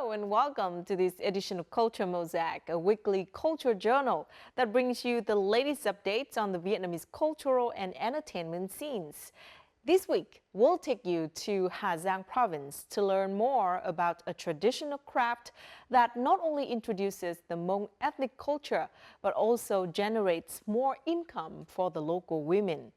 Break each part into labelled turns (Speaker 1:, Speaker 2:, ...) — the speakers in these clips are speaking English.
Speaker 1: Hello and welcome to this edition of Culture Mosaic, a weekly culture journal that brings you the latest updates on the Vietnamese cultural and entertainment scenes. This week, we'll take you to Hà Giang province to learn more about a traditional craft that not only introduces the Mông ethnic culture, but also generates more income for the local women.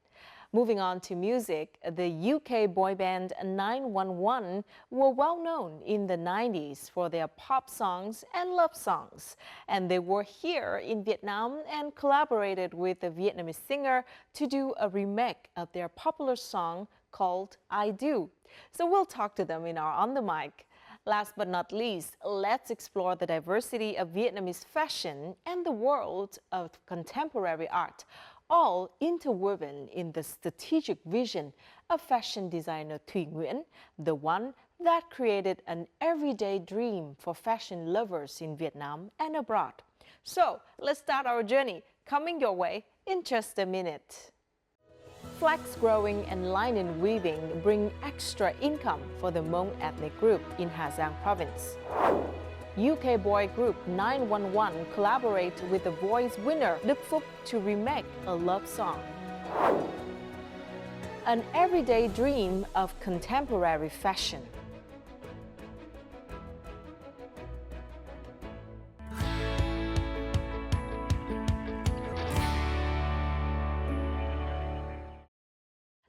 Speaker 1: Moving on to music, the UK boy band 911 were well known in the 90s for their pop songs and love songs. And they were here in Vietnam and collaborated with a Vietnamese singer to do a remake of their popular song called I Do. So we'll talk to them in our On the Mic. Last but not least, let's explore the diversity of Vietnamese fashion and the world of contemporary art, all interwoven in the strategic vision of fashion designer Thủy Nguyễn, the one that created an everyday dream for fashion lovers in Vietnam and abroad. So let's start our journey, coming your way in just a minute. Flax growing and linen weaving bring extra income for the Mông ethnic group in Hà Giang province. UK boy group 911 collaborate with The Voice winner Phúc to remake a love song. An everyday dream of contemporary fashion.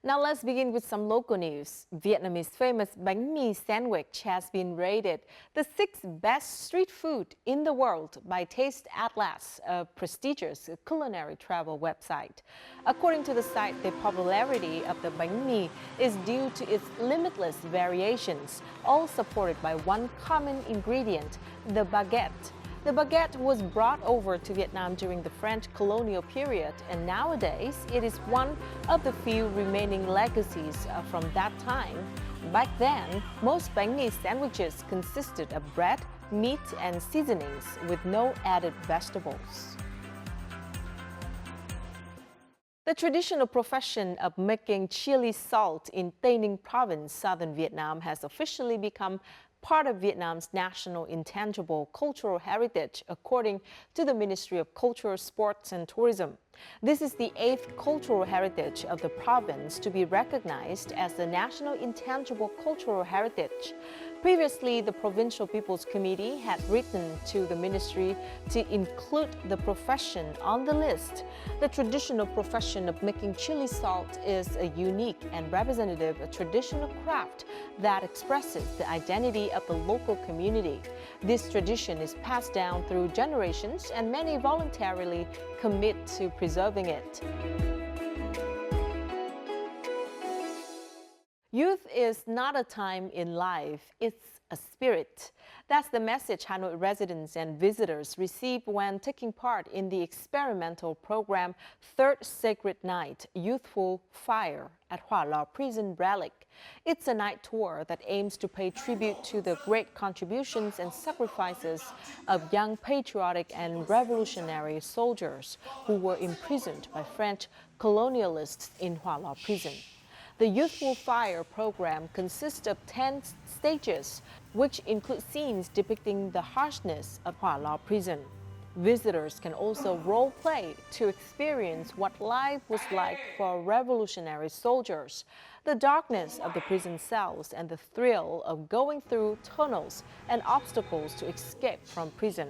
Speaker 1: Now let's begin with some local news. Vietnamese famous bánh mì sandwich has been rated the 6th best street food in the world by Taste Atlas, a prestigious culinary travel website. According to the site, the popularity of the bánh mì is due to its limitless variations, all supported by one common ingredient, the baguette. The baguette was brought over to Vietnam during the French colonial period, and nowadays it is one of the few remaining legacies from that time. Back then, most bánh mì sandwiches consisted of bread, meat, and seasonings with no added vegetables. The traditional profession of making chili salt in Tây Ninh province, southern Vietnam, has officially become part of Vietnam's national intangible cultural heritage, according to the Ministry of Culture, Sports and Tourism. This is the 8th cultural heritage of the province to be recognized as the National Intangible Cultural Heritage. Previously, the Provincial People's Committee had written to the ministry to include the profession on the list. The traditional profession of making chili salt is a unique and representative traditional craft that expresses the identity of the local community. This tradition is passed down through generations, and many voluntarily commit to preserving it. Youth is not a time in life, it's a spirit. That's the message Hanoi residents and visitors receive when taking part in the experimental program Third Sacred Night, Youthful Fire at Hua Lo Prison Relic. It's a night tour that aims to pay tribute to the great contributions and sacrifices of young patriotic and revolutionary soldiers who were imprisoned by French colonialists in Hua Lo Prison. The Youthful Fire program consists of 10 stages, which include scenes depicting the harshness of Hua Lo prison. Visitors can also role-play to experience what life was like for revolutionary soldiers, the darkness of the prison cells, and the thrill of going through tunnels and obstacles to escape from prison.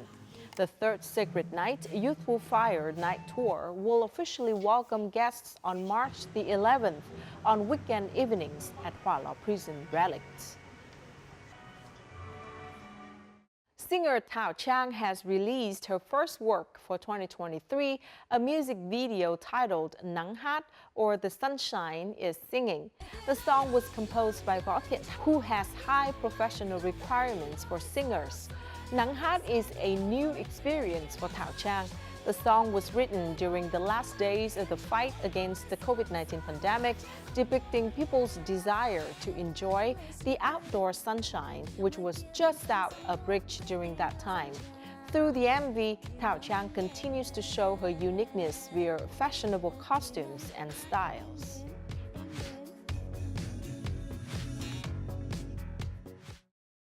Speaker 1: The Third Sacred Night, Youthful Fire Night Tour will officially welcome guests on March the 11th on weekend evenings at Hua Lo Prison Relics. Singer Tao Chang has released her first work for 2023, a music video titled Nắng Hát, or The Sunshine is Singing. The song was composed by Võ Thiện, who has high professional requirements for singers. Nắng Hát is a new experience for Tao Chang. The song was written during the last days of the fight against the COVID-19 pandemic, depicting people's desire to enjoy the outdoor sunshine, which was just out of reach during that time. Through the MV, Tao Chang continues to show her uniqueness via fashionable costumes and styles.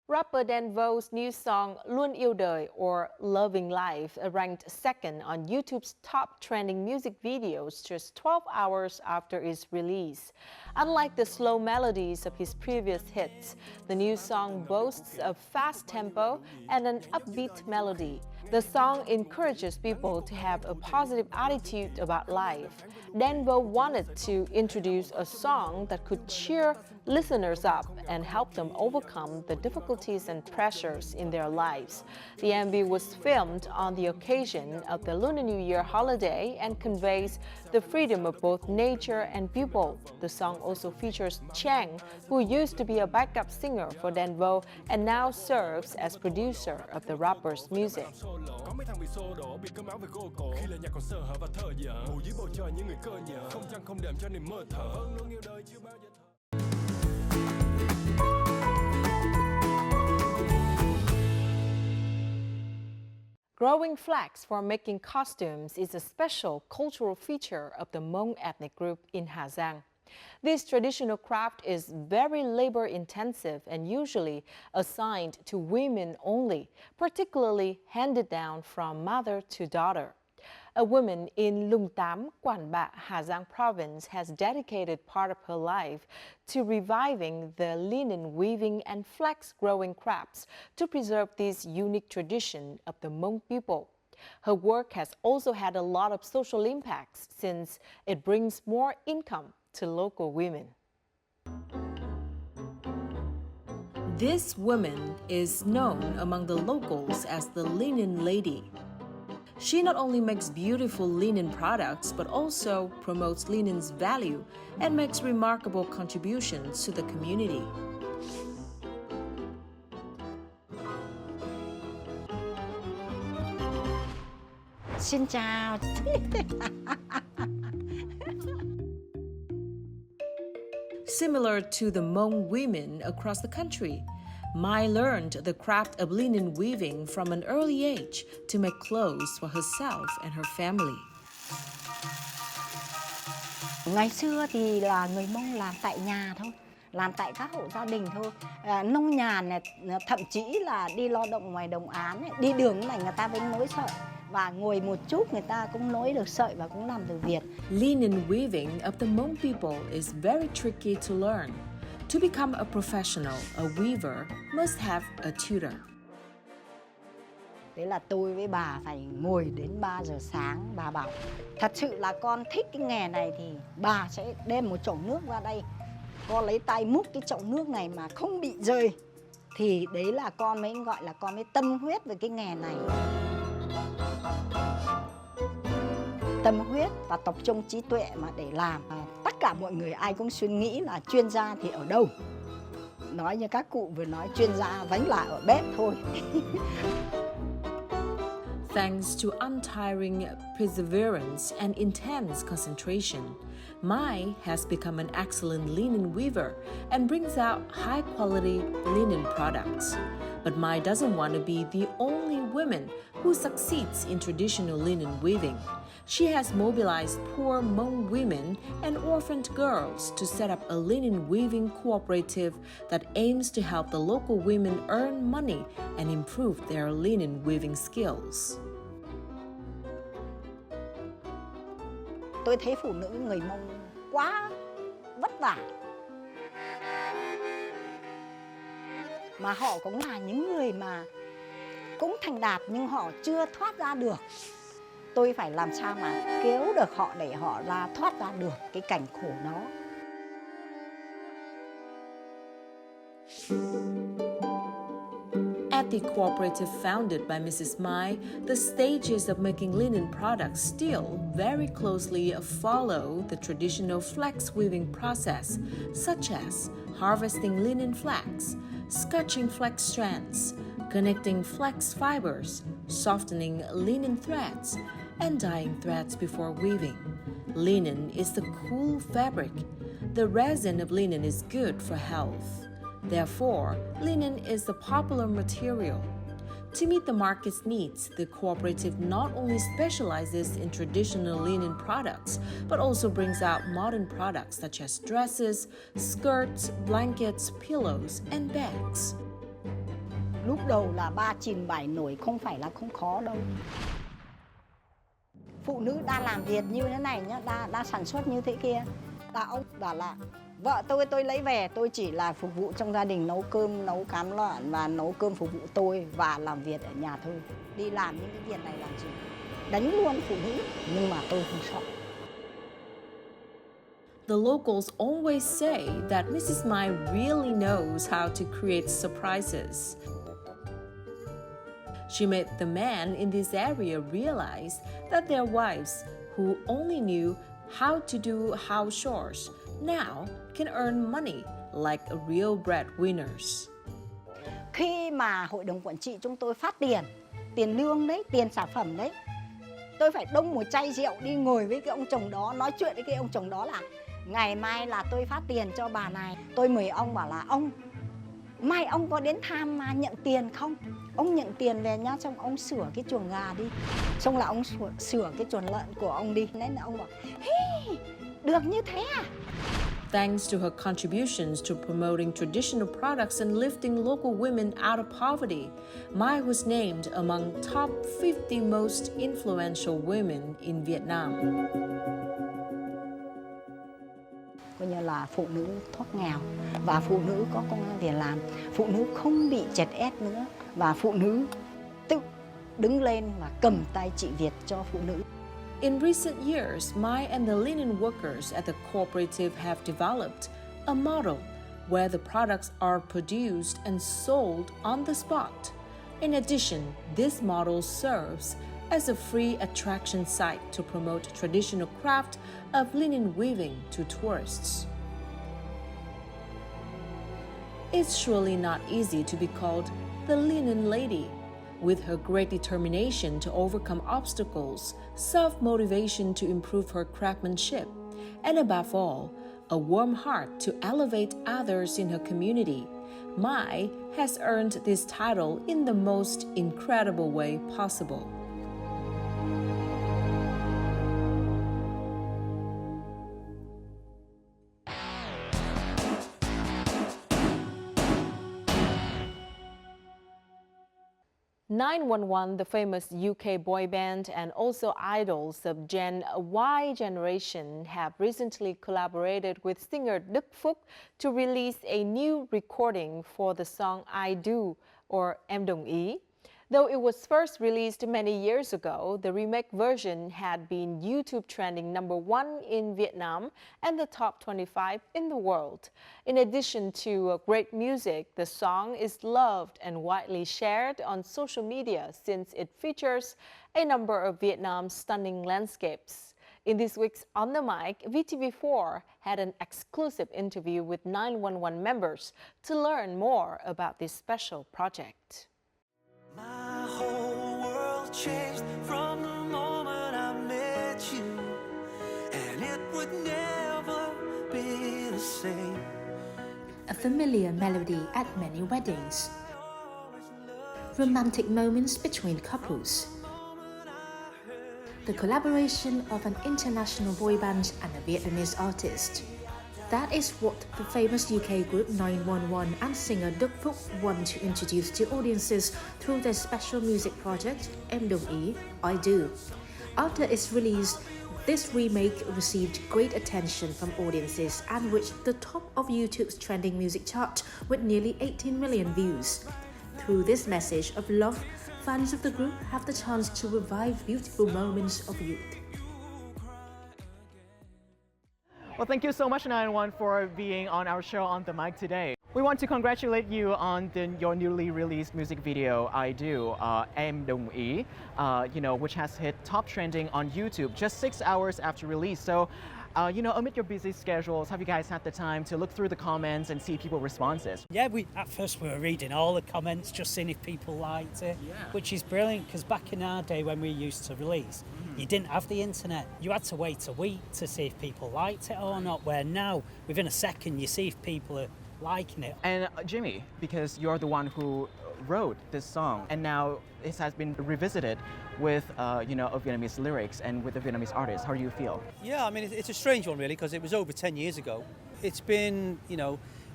Speaker 1: Rapper Đen Vou's new song Luôn Yêu Đời or Loving Life ranked second on YouTube's top trending music videos just 12 hours after its release. Unlike the slow melodies of his previous hits, the new song boasts a fast tempo and an upbeat melody. The song encourages people to have a positive attitude about life. Đen Vou wanted to introduce a song that could cheer listeners up and help them overcome the difficulties and pressures in their lives. The MV was filmed on the occasion of the Lunar New Year holiday and conveys the freedom of both nature and people. The song also features Trang, who used to be a backup singer for Đen Vou and now serves as producer of the rapper's music. Growing flax for making costumes is a special cultural feature of the Mông ethnic group in Hà Giang. This traditional craft is very labor-intensive and usually assigned to women only, particularly handed down from mother to daughter. A woman in Lung Tám, Quản Bạ, Hà Giang province has dedicated part of her life to reviving the linen weaving and flax growing crafts to preserve this unique tradition of the Mông people. Her work has also had a lot of social impacts since it brings more income to local women. This woman is known among the locals as the Linen Lady. She not only makes beautiful linen products, but also promotes linen's value and makes remarkable contributions to the community.
Speaker 2: Xin chào.
Speaker 1: Similar to the Mông women across the country, Mai learned the craft of linen weaving from an early age to make clothes for herself and her family.
Speaker 2: Ngày xưa thì là người Mông làm tại nhà thôi, làm tại các hộ gia đình thôi. Nông nhàn này, thậm chí là đi lao động ngoài đồng áng, ấy, đi đường này người ta vẫn nối sợi. Và ngồi một chút người ta cũng nối được sợi và cũng làm được Việt.
Speaker 1: Linen weaving of the Mông people is very tricky to learn. To become a professional, a weaver must have a tutor.
Speaker 2: Thế là tôi với bà phải ngồi đến 3 giờ sáng, bà bảo thật sự là con thích cái nghề này thì bà sẽ đem một chậu nước ra đây. Con lấy tay múc cái chậu nước này mà không bị rơi thì đấy là con mới gọi là con mới tâm huyết về cái nghề này. Tâm huyết và tập trung trí tuệ mà để làm. Tất cả mọi người ai cũng suy nghĩ là chuyên gia thì ở đâu. Nói như các cụ vừa nói, chuyên gia vẫn là ở bếp thôi.
Speaker 1: Thanks to untiring perseverance and intense concentration, Mai has become an excellent linen weaver and brings out high-quality linen products. But Mai doesn't want to be the only woman who succeeds in traditional linen weaving. She has mobilized poor Mông women and orphaned girls to set up a linen weaving cooperative that aims to help the local women earn money and improve their linen weaving skills.
Speaker 2: Tôi thấy phụ nữ người Mông quá vất vả. Mà họ cũng là những người mà cũng thành đạt nhưng họ chưa thoát ra được. Tôi phải làm sao mà kéo được họ để họ thoát ra được cái cảnh khổ đó.
Speaker 1: At the cooperative founded by Mrs. Mai, the stages of making linen products still very closely follow the traditional flax weaving process, such as harvesting linen flax, scratching flax strands, connecting flax fibers, softening linen threads, and dyeing threads before weaving. Linen is the cool fabric. The resin of linen is good for health. Therefore, linen is the popular material. To meet the market's needs, the cooperative not only specializes in traditional linen products, but also brings out modern products such as dresses, skirts, blankets, pillows, and bags.
Speaker 2: Lúc đầu là ba trình bày nổi không phải là không khó đâu. Phụ nữ đã làm việc như thế này nhá, đã sản xuất như thế kia. Ông bảo là vợ tôi lấy về, tôi chỉ là phục vụ trong gia đình, nấu cơm, nấu cám lợn và nấu cơm phục vụ tôi và làm việc ở nhà thôi. Đi làm những cái việc này làm gì? Đánh luôn phụ nữ, nhưng mà tôi không sợ.
Speaker 1: The locals always say that Mrs. Mai really knows how to create surprises. She made the men in this area realize that their wives, who only knew how to do house chores, now can earn money like a real breadwinners.
Speaker 2: Khi mà hội đồng quản trị chúng tôi phát tiền lương đấy, tiền sản phẩm đấy, tôi phải đông một chai rượu đi ngồi với cái ông chồng đó, nói chuyện với cái ông chồng đó là ngày mai là tôi phát tiền cho bà này. Tôi mời ông bảo là ông, mai ông có đến thăm mà nhận tiền không? Ông nhận tiền về nhá, xong ông sửa cái chuồng gà đi. Xong là ông sửa cái chuồng lợn của ông đi. Nên là ông bảo, hey, được như thế à?
Speaker 1: Thanks to her contributions to promoting traditional products and lifting local women out of poverty, Mai was named among top 50 most influential women in Vietnam.
Speaker 2: Coi như là phụ nữ thoát nghèo và phụ nữ có công ăn việc làm, phụ nữ không bị chèn ép nữa và phụ nữ tự đứng lên và cầm tay chị Việt cho phụ nữ.
Speaker 1: In recent years, Mai and the linen workers at the cooperative have developed a model where the products are produced and sold on the spot. In addition, this model serves as a free attraction site to promote traditional craft of linen weaving to tourists. It's surely not easy to be called the linen lady. With her great determination to overcome obstacles, self-motivation to improve her craftsmanship, and above all, a warm heart to elevate others in her community, Mai has earned this title in the most incredible way possible. (911), the famous UK boy band and also idols of Gen Y generation, have recently collaborated with singer Phúc to release a new recording for the song I Do, or Em Đồng Ý. Though it was first released many years ago, the remake version had been YouTube trending #1 in Vietnam and the top 25 in the world. In addition to great music, the song is loved and widely shared on social media since it features a number of Vietnam's stunning landscapes. In this week's On the Mic, VTV4 had an exclusive interview with 911 members to learn more about this special project.
Speaker 3: My whole world changed from the moment I met you, and it would never be the same.
Speaker 4: A familiar melody at many weddings. Romantic moments between couples. The collaboration of an international boy band and a Vietnamese artist. That is what the famous UK group 911 and singer Phúc want to introduce to audiences through their special music project, Em Đồng Ý, I Do. After its release, this remake received great attention from audiences and reached the top of YouTube's trending music chart with nearly 18 million views. Through this message of love, fans of the group have the chance to revive beautiful moments of youth.
Speaker 5: Well, thank you so much, 911, for being on our show On The Mic today. We want to congratulate you on your newly released music video, I Do, Em Đồng Ý, which has hit top trending on YouTube just 6 hours after release. So, amid your busy schedules, have you guys had the time to look through the comments and see people's responses?
Speaker 6: Yeah, at first we were reading all the comments, just seeing if people liked it, which is brilliant, because back in our day when we used to release, you didn't have the internet. You had to wait a week to see if people liked it or not, where now, within a second, you see if people are liking it.
Speaker 5: And Jimmy, because you're the one who wrote this song, and now it has been revisited with, a Vietnamese lyrics and with a Vietnamese artist. How do you feel?
Speaker 7: Yeah, I mean, it's a strange one, really, because it was over 10 years ago. It's been,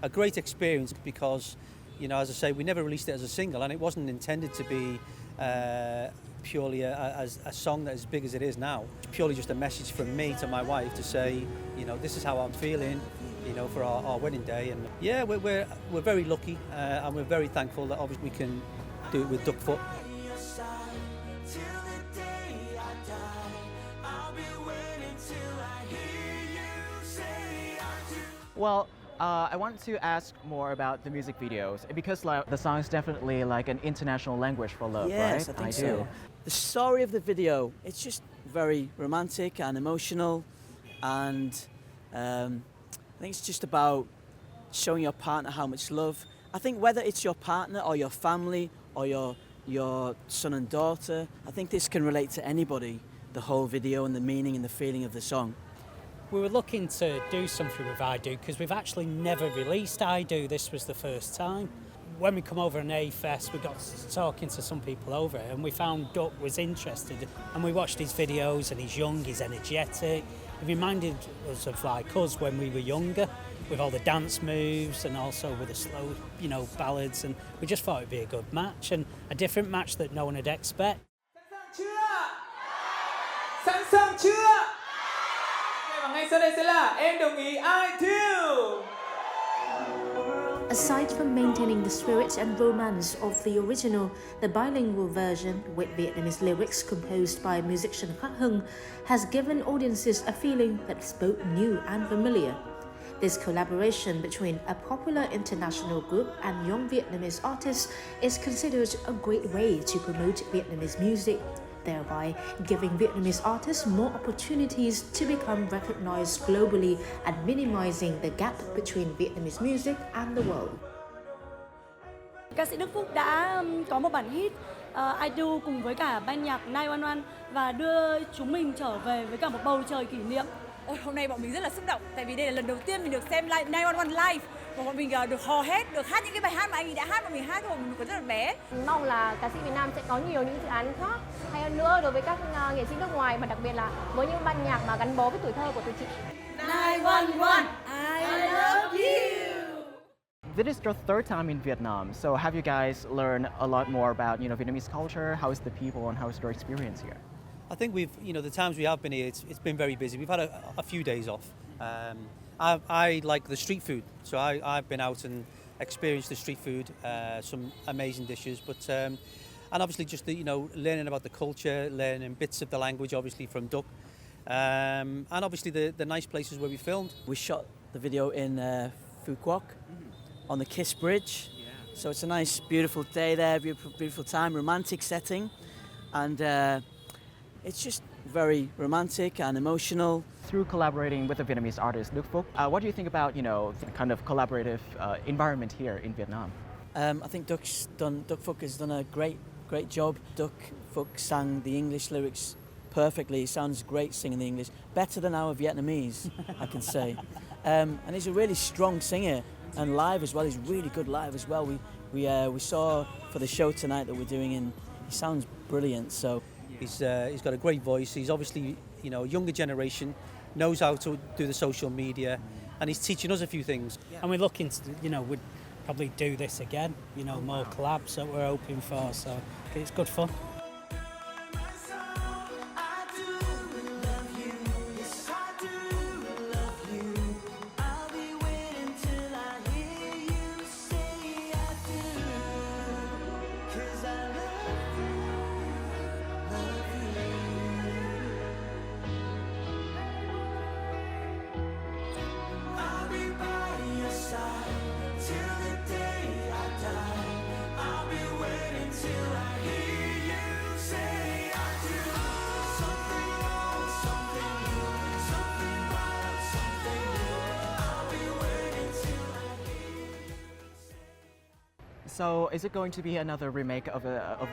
Speaker 7: a great experience because, You know, as I say, we never released it as a single, and it wasn't intended to be purely a song that is as big as it is now. It's purely just a message from me to my wife to say, you know, this is how I'm feeling, you know, for our wedding day. And yeah, we're very lucky, and we're very thankful that obviously we can do it with Duck Foot.
Speaker 5: Well, I want to ask more about the music videos because like the song is definitely like an international language for love,
Speaker 8: yes,
Speaker 5: right?
Speaker 8: I think so. The story of the video, it's just very romantic and emotional, and I think it's just about showing your partner how much love. I think whether it's your partner or your family or your son and daughter, I think this can relate to anybody, the whole video and the meaning and the feeling of the song.
Speaker 6: We were looking to do something with I Do because we've actually never released I Do. This was the first time. When we come over on A-Fest, we got talking to some people over it and we found Duck was interested, and we watched his videos, and he's young, he's energetic. It reminded us of like us when we were younger, with all the dance moves and also with the slow, you know, ballads, and we just thought it'd be a good match and a different match that no one would expect.
Speaker 9: Sẵn sàng chưa? Và ngay sau đây sẽ là Em Đồng Ý I Do.
Speaker 4: Aside from maintaining the spirit and romance of the original, the bilingual version, with Vietnamese lyrics composed by musician Khắc Hưng, has given audiences a feeling that's both new and familiar. This collaboration between a popular international group and young Vietnamese artists is considered a great way to promote Vietnamese music, thereby giving Vietnamese artists more opportunities to become recognized globally and minimizing the gap between Vietnamese music and the world.
Speaker 10: Ca sĩ Đức Phúc đã có một bản hit I Do cùng với cả ban nhạc 911 và đưa chúng mình trở về với cả một bầu trời kỷ niệm.
Speaker 11: Hôm nay bọn mình rất là xúc động, tại vì đây là lần đầu tiên mình được xem 911 live và bọn mình được hò hét, được hát những cái bài hát mà anh ấy đã hát, bọn mình hát hồi mình còn rất là bé.
Speaker 10: Mong là ca sĩ Việt Nam sẽ có nhiều những dự án khác hay hơn nữa đối với các nghệ sĩ nước ngoài, mà đặc biệt là với những ban nhạc mà gắn bó với tuổi thơ của tụi chị.
Speaker 11: 911, I love you.
Speaker 5: This is your third time in Vietnam, so have you guys learned a lot more about, you know, Vietnamese culture? How is the people and how is your experience here?
Speaker 7: I think we've, you know, the times we have been here, it's been very busy. We've had a few days off. I like the street food, so I've been out and experienced the street food, some amazing dishes, but and obviously just the, you know, learning about the culture, learning bits of the language, obviously from Duck, and obviously the nice places where we filmed.
Speaker 8: We shot the video in Phu Quoc on the Kiss Bridge, so it's a nice, beautiful day there, beautiful time, romantic setting, and it's just very romantic and emotional.
Speaker 5: Through collaborating with the Vietnamese artist Duck Foot, what do you think about, you know, the kind of collaborative environment here in Vietnam?
Speaker 8: I think Duck Foot has done a great job. Duck Foot sang the English lyrics perfectly. He sounds great singing the English, better than our Vietnamese, I can say. And he's a really strong singer, and live as well. He's really good live as well. We saw for the show tonight that we're doing, and he sounds brilliant. So.
Speaker 7: He's got a great voice. He's obviously, you know, a younger generation, knows how to do the social media, and he's teaching us a few things.
Speaker 6: And we're looking to, you know, we'd probably do this again, you know, more collabs that we're hoping for, so it's good fun.
Speaker 5: So is it going to be another remake of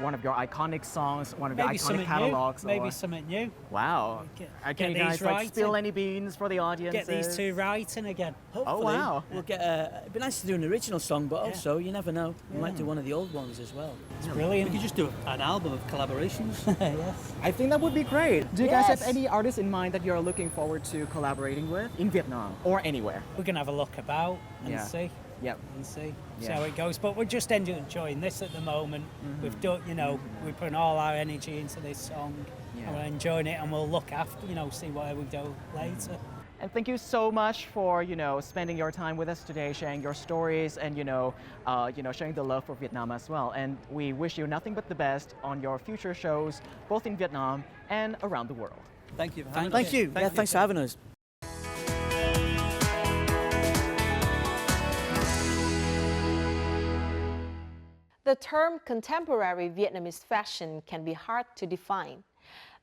Speaker 5: one of your iconic songs, one of your
Speaker 6: Maybe
Speaker 5: iconic catalogs?
Speaker 6: Maybe something new.
Speaker 5: Wow. Can you guys like spill any beans for the audience?
Speaker 6: Get these two writing again.
Speaker 8: Hopefully.
Speaker 5: Oh wow.
Speaker 8: We'll get it'd be nice to do an original song, but also you never know. We might do one of the old ones as well.
Speaker 6: It's brilliant.
Speaker 7: We could just do an album of collaborations.
Speaker 6: Yes.
Speaker 5: I think that would be great. Do you guys have any artists in mind that you're looking forward to collaborating with in Vietnam or anywhere?
Speaker 6: We're gonna have a look about and see.
Speaker 5: Yep.
Speaker 6: and see
Speaker 5: Yeah.
Speaker 6: how it goes. But we're just enjoying this at the moment. We've done, we put all our energy into this song, and we're enjoying it, and we'll look after, see where we go later.
Speaker 5: And thank you so much for spending your time with us today, sharing your stories, and sharing the love for Vietnam as well. And we wish you nothing but the best on your future shows, both in Vietnam and around the world.
Speaker 7: Thank you.
Speaker 8: Thank you. Yeah, thanks for having us.
Speaker 1: The term contemporary Vietnamese fashion can be hard to define.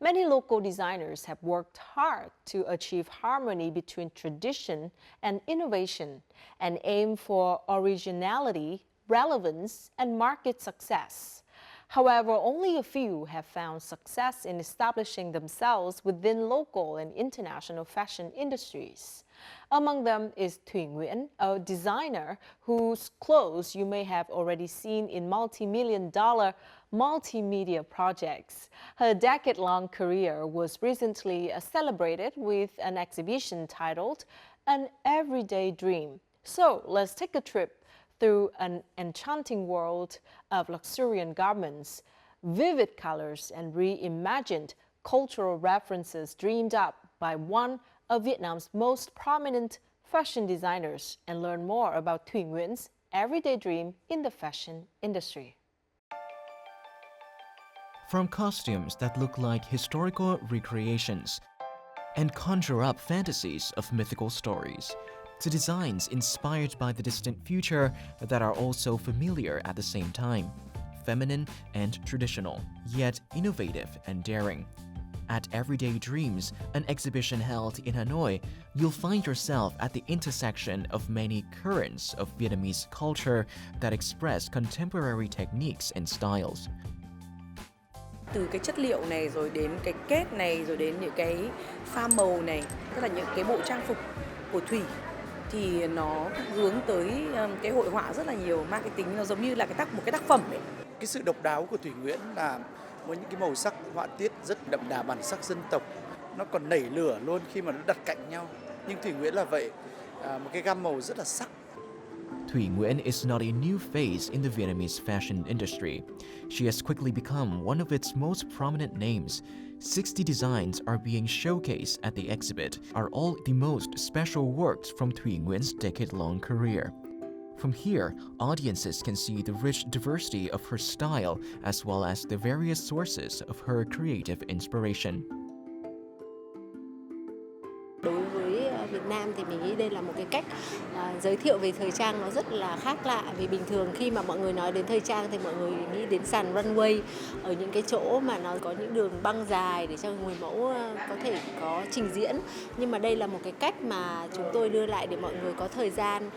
Speaker 1: Many local designers have worked hard to achieve harmony between tradition and innovation and aim for originality, relevance, and market success. However, only a few have found success in establishing themselves within local and international fashion industries. Among them is Thủy Nguyễn, a designer whose clothes you may have already seen in multi-million-dollar multimedia projects. Her decade-long career was recently celebrated with an exhibition titled An Everyday Dream. So let's take a trip through an enchanting world of luxuriant garments, vivid colors, and reimagined cultural references dreamed up by one of Vietnam's most prominent fashion designers, and learn more about Thủy Nguyễn everyday dream in the fashion industry.
Speaker 12: From costumes that look like historical recreations and conjure up fantasies of mythical stories, to designs inspired by the distant future that are also familiar at the same time, feminine and traditional, yet innovative and daring. At Everyday Dreams, an exhibition held in Hanoi, you'll find yourself at the intersection of many currents of Vietnamese culture that express contemporary techniques and styles.
Speaker 13: Từ cái chất liệu này rồi đến cái kết này rồi đến những cái pha màu này, tức là những cái bộ trang phục của Thủy thì nó hướng tới cái hội họa rất là nhiều, mang cái tính nó giống như là một cái tác phẩm ấy.
Speaker 14: Cái sự độc đáo của Thủy Nguyễn là với những cái màu sắc họa tiết rất đậm đà bản sắc dân tộc, nó còn nảy lửa luôn khi mà nó đặt cạnh nhau. Nhưng Thủy Nguyễn là vậy, một cái gam màu rất là sắc.
Speaker 12: Thủy Nguyễn is not a new face in the Vietnamese fashion industry. She has quickly become one of its most prominent names. 60 designs are being showcased at the exhibit, are all the most special works from Thủy Nguyễn decade-long career. From here, audiences can see the rich diversity of her style as well as the various sources of her creative inspiration.
Speaker 15: Đối với Việt Nam thì mình nghĩ đây là một cái cách giới thiệu về thời trang nó rất là khác lạ, vì bình thường khi mà mọi người nói đến thời trang thì mọi người nghĩ đến sàn runway ở những cái chỗ mà nó có những đường băng dài để cho người mẫu có thể có trình diễn, nhưng mà đây là một cái cách mà chúng tôi đưa lại để mọi người có thời gian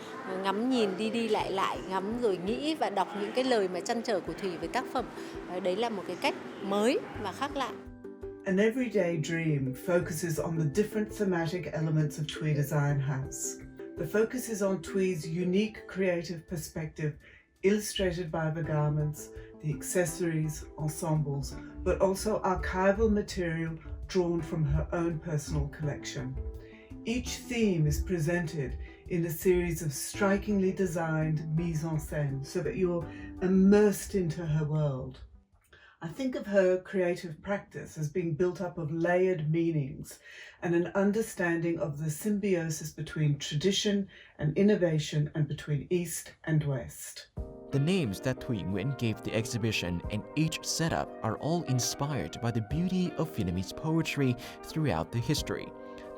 Speaker 15: ngắm nhìn đi lại ngắm rồi nghĩ và đọc những cái lời mà trăn trở của Thủy với tác phẩm. Đấy là một cái cách mới và khác lạ.
Speaker 16: An Everyday Dream focuses on the different thematic elements of Thuy Design House. The focus is on Thui's unique creative perspective, illustrated by the garments, the accessories, ensembles, but also archival material drawn from her own personal collection. Each theme is presented in a series of strikingly designed mise-en-scène so that you're immersed into her world. I think of her creative practice as being built up of layered meanings and an understanding of the symbiosis between tradition and innovation and between East and West.
Speaker 12: The names that Thủy Nguyễn gave the exhibition and each setup are all inspired by the beauty of Vietnamese poetry throughout the history.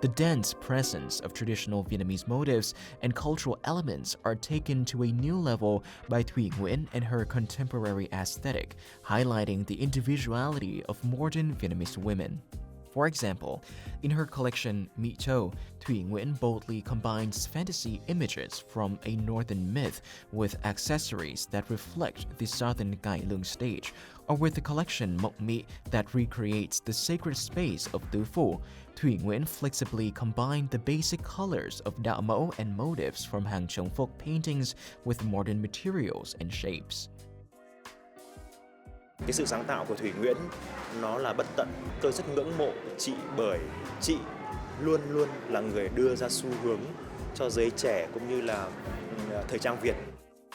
Speaker 12: The dense presence of traditional Vietnamese motifs and cultural elements are taken to a new level by Thủy Nguyễn and her contemporary aesthetic, highlighting the individuality of modern Vietnamese women. For example, in her collection My Châu, Thủy Nguyễn boldly combines fantasy images from a northern myth with accessories that reflect the southern Cải Lương stage, or with the collection Mông that recreates the sacred space of Tứ Phủ. Thủy Nguyễn flexibly combined the basic colors of đạo mẫu and motifs from Hạng folk paintings with modern materials and shapes.
Speaker 17: Cái sự sáng tạo của Thủy Nguyễn nó là bất tận. Tôi rất ngưỡng mộ chị bởi chị luôn luôn là người đưa ra xu hướng cho giới trẻ cũng như là thời trang Việt.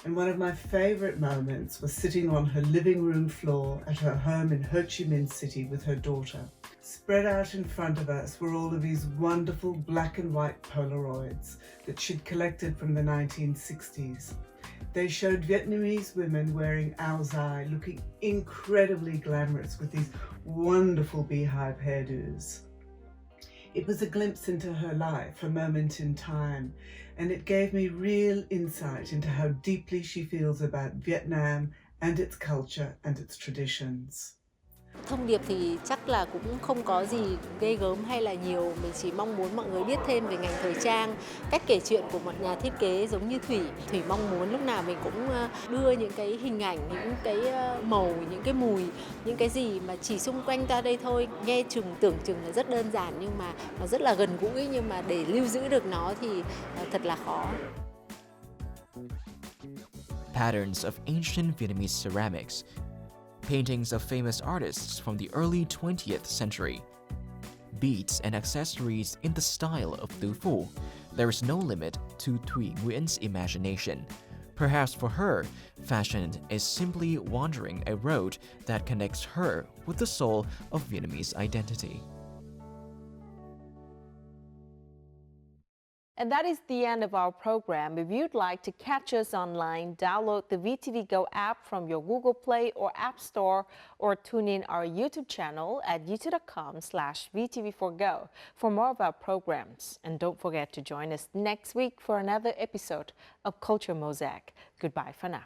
Speaker 16: And one of my favorite moments was sitting on her living room floor at her home in Ho Chi Minh City with her daughter. Spread out in front of us were all of these wonderful black and white Polaroids that she'd collected from the 1960s. They showed Vietnamese women wearing áo dài, looking incredibly glamorous with these wonderful beehive hairdos. It was a glimpse into her life, a moment in time, and it gave me real insight into how deeply she feels about Vietnam and its culture and its traditions.
Speaker 15: Thông điệp thì chắc là cũng không có gì ghê gớm hay là nhiều, mình chỉ mong muốn mọi người biết thêm về ngành thời trang, cách kể chuyện của một nhà thiết kế giống như Thủy. Thủy mong muốn lúc nào mình cũng đưa những cái hình ảnh, những cái màu, những cái mùi, những cái gì mà chỉ xung quanh ta đây thôi. Nghe tưởng chừng là rất đơn giản nhưng mà nó rất là gần gũi, nhưng mà để lưu giữ được nó thì thật là khó.
Speaker 12: Patterns of ancient Vietnamese ceramics, paintings of famous artists from the early 20th century, beads and accessories in the style of Tứ Phủ. There is no limit to Thủy Nguyễn imagination. Perhaps for her, fashion is simply wandering a road that connects her with the soul of Vietnamese identity.
Speaker 1: And that is the end of our program. If you'd like to catch us online, download the VTV Go app from your Google Play or App Store, or tune in our YouTube channel at youtube.com/VTV4Go for more of our programs. And don't forget to join us next week for another episode of Culture Mosaic. Goodbye for now.